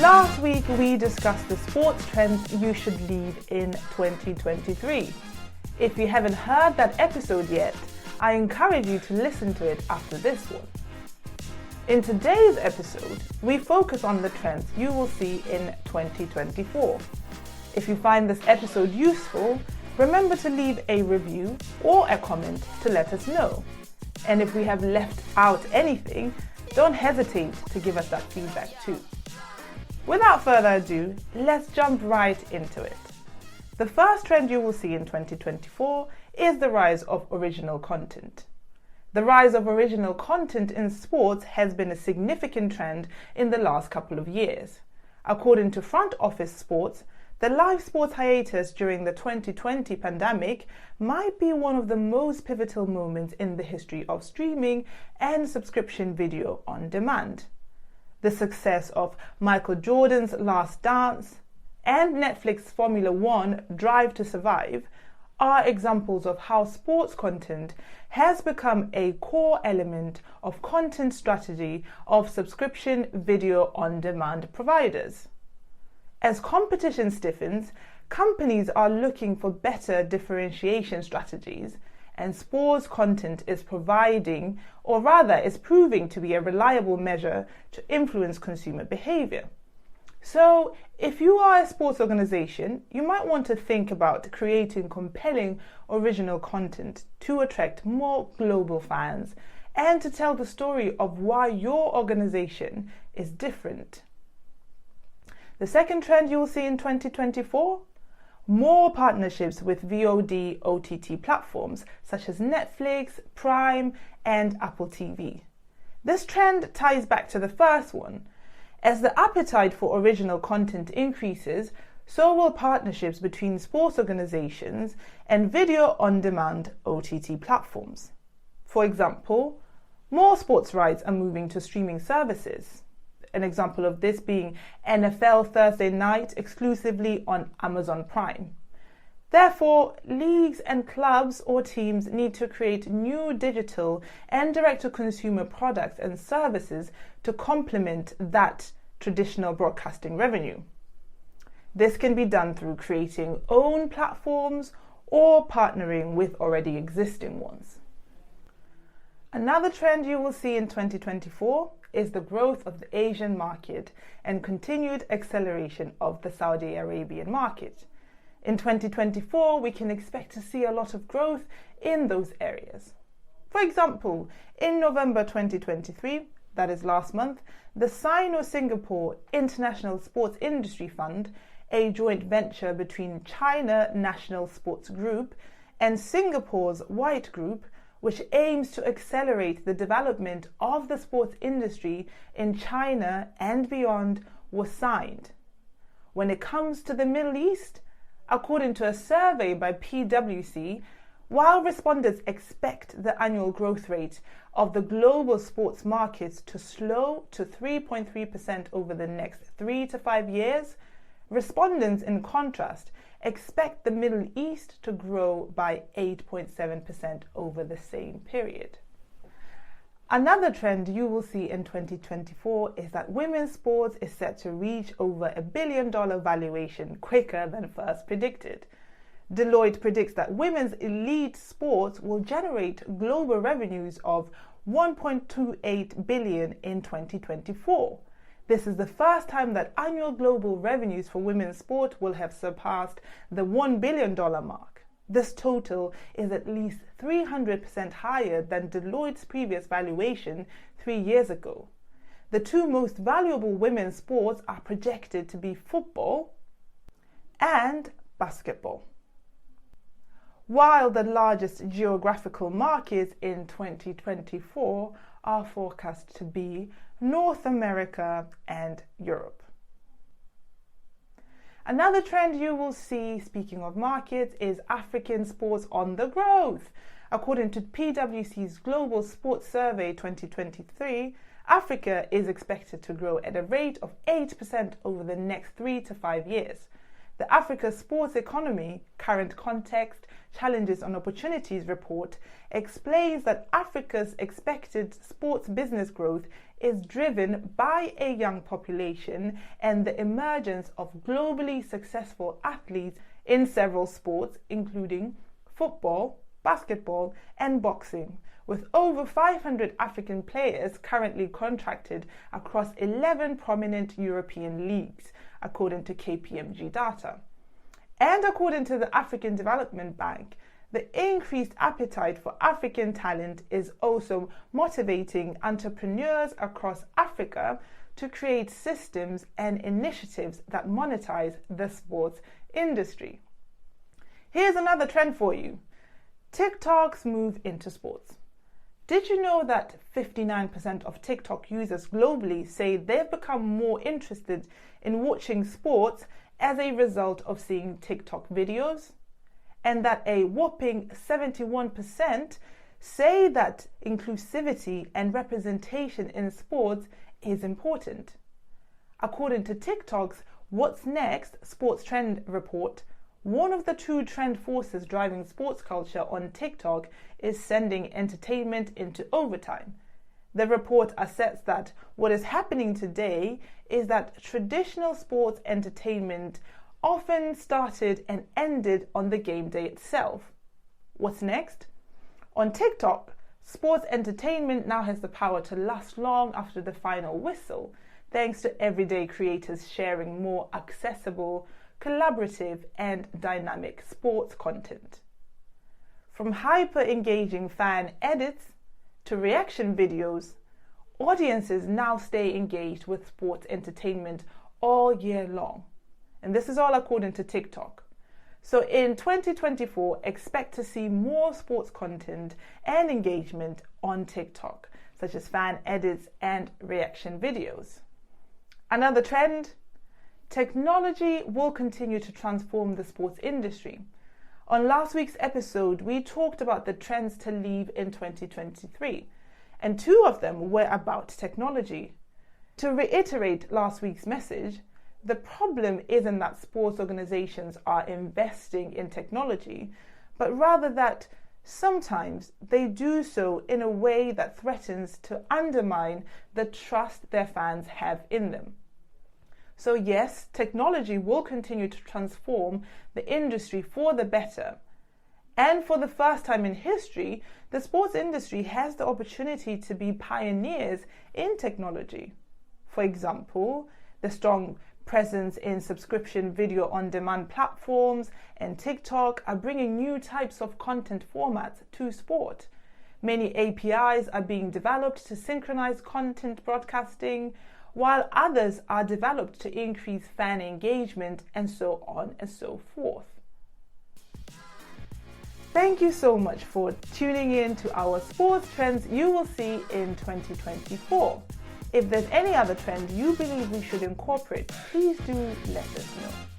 Last week we discussed the sports trends you should lead in 2023. If you haven't heard that episode yet, I encourage you to listen to it after this one. In today's episode, we focus on the trends you will see in 2024. If you find this episode useful, remember to leave a review or a comment to let us know. And if we have left out anything, don't hesitate to give us that feedback too. Without further ado, let's jump right into it. The first trend you will see in 2024 is the rise of original content. The rise of original content in sports has been a significant trend in the last couple of years. According to FrontOffice Sports, the live sports hiatus during the 2020 pandemic might be one of the most pivotal moments in the history of streaming and subscription video on demand. The success of Michael Jordan's Last Dance and Netflix Formula One Drive to Survive are examples of how sports content has become a core element of content strategy of subscription video on demand providers. As competition stiffens, companies are looking for better differentiation strategies, and sports content is providing, or rather is proving to be a reliable measure to influence consumer behaviour. So, if you are a sports organisation, you might want to think about creating compelling original content to attract more global fans and to tell the story of why your organisation is different. The second trend you will see in 2024: more partnerships with VOD OTT platforms such as Netflix, Prime, and Apple TV. This trend ties back to the first one. As the appetite for original content increases, so will partnerships between sports organizations and video on-demand OTT platforms. For example, more sports rights are moving to streaming services. An example of this being NFL Thursday Night exclusively on Amazon Prime. Therefore, leagues and clubs or teams need to create new digital and direct-to-consumer products and services to complement that traditional broadcasting revenue. This can be done through creating own platforms or partnering with already existing ones. Another trend you will see in 2024 is the growth of the Asian market and continued acceleration of the Saudi Arabian market. In 2024, we can expect to see a lot of growth in those areas. For example, in November 2023, that is last month, the Sino-Singapore International Sports Industry Fund, a joint venture between China National Sports Group and Singapore's White Group, which aims to accelerate the development of the sports industry in China and beyond, was signed. When it comes to the Middle East, according to a survey by PwC, while respondents expect the annual growth rate of the global sports markets to slow to 3.3% over the next 3 to 5 years, respondents, in contrast, expect the Middle East to grow by 8.7% over the same period. Another trend you will see in 2024 is that women's sports is set to reach over $1 billion valuation quicker than first predicted. Deloitte predicts that women's elite sports will generate global revenues of $1.28 billion in 2024. This is the first time that annual global revenues for women's sport will have surpassed the $1 billion mark. This total is at least 300% higher than Deloitte's previous valuation 3 years ago. The two most valuable women's sports are projected to be football and basketball. While the largest geographical markets in 2024 are forecast to be North America and Europe. Another trend you will see, speaking of markets, is African sports on the growth. According to PwC's Global Sports Survey 2023, Africa is expected to grow at a rate of 8% over the next 3 to 5 years. The Africa Sports Economy, Current Context, Challenges and Opportunities report explains that Africa's expected sports business growth is driven by a young population and the emergence of globally successful athletes in several sports, including football, basketball, and boxing, with over 500 African players currently contracted across 11 prominent European leagues, according to KPMG data. And according to the African Development Bank, the increased appetite for African talent is also motivating entrepreneurs across Africa to create systems and initiatives that monetize the sports industry. Here's another trend for you: TikTok's move into sports. Did you know that 59% of TikTok users globally say they've become more interested in watching sports as a result of seeing TikTok videos? And that a whopping 71% say that inclusivity and representation in sports is important. According to TikTok's What's Next Sports Trend report, one of the two trend forces driving sports culture on TikTok is sending entertainment into overtime. The report asserts that what is happening today is that traditional sports entertainment often started and ended on the game day itself. What's next? On TikTok, sports entertainment now has the power to last long after the final whistle, thanks to everyday creators sharing more accessible, collaborative, and dynamic sports content. From hyper-engaging fan edits to reaction videos, audiences now stay engaged with sports entertainment all year long. And this is all according to TikTok. So in 2024, expect to see more sports content and engagement on TikTok, such as fan edits and reaction videos. Another trend: technology will continue to transform the sports industry. On last week's episode, we talked about the trends to leave in 2023, and two of them were about technology. To reiterate last week's message, the problem isn't that sports organizations are investing in technology, but rather that sometimes they do so in a way that threatens to undermine the trust their fans have in them. So yes, technology will continue to transform the industry for the better. And for the first time in history, the sports industry has the opportunity to be pioneers in technology. For example, the strong presence in subscription video on-demand platforms and TikTok are bringing new types of content formats to sport. Many APIs are being developed to synchronize content broadcasting, while others are developed to increase fan engagement, and so on and so forth. Thank you so much for tuning in to our sports trends you will see in 2024. If there's any other trend you believe we should incorporate, please do let us know.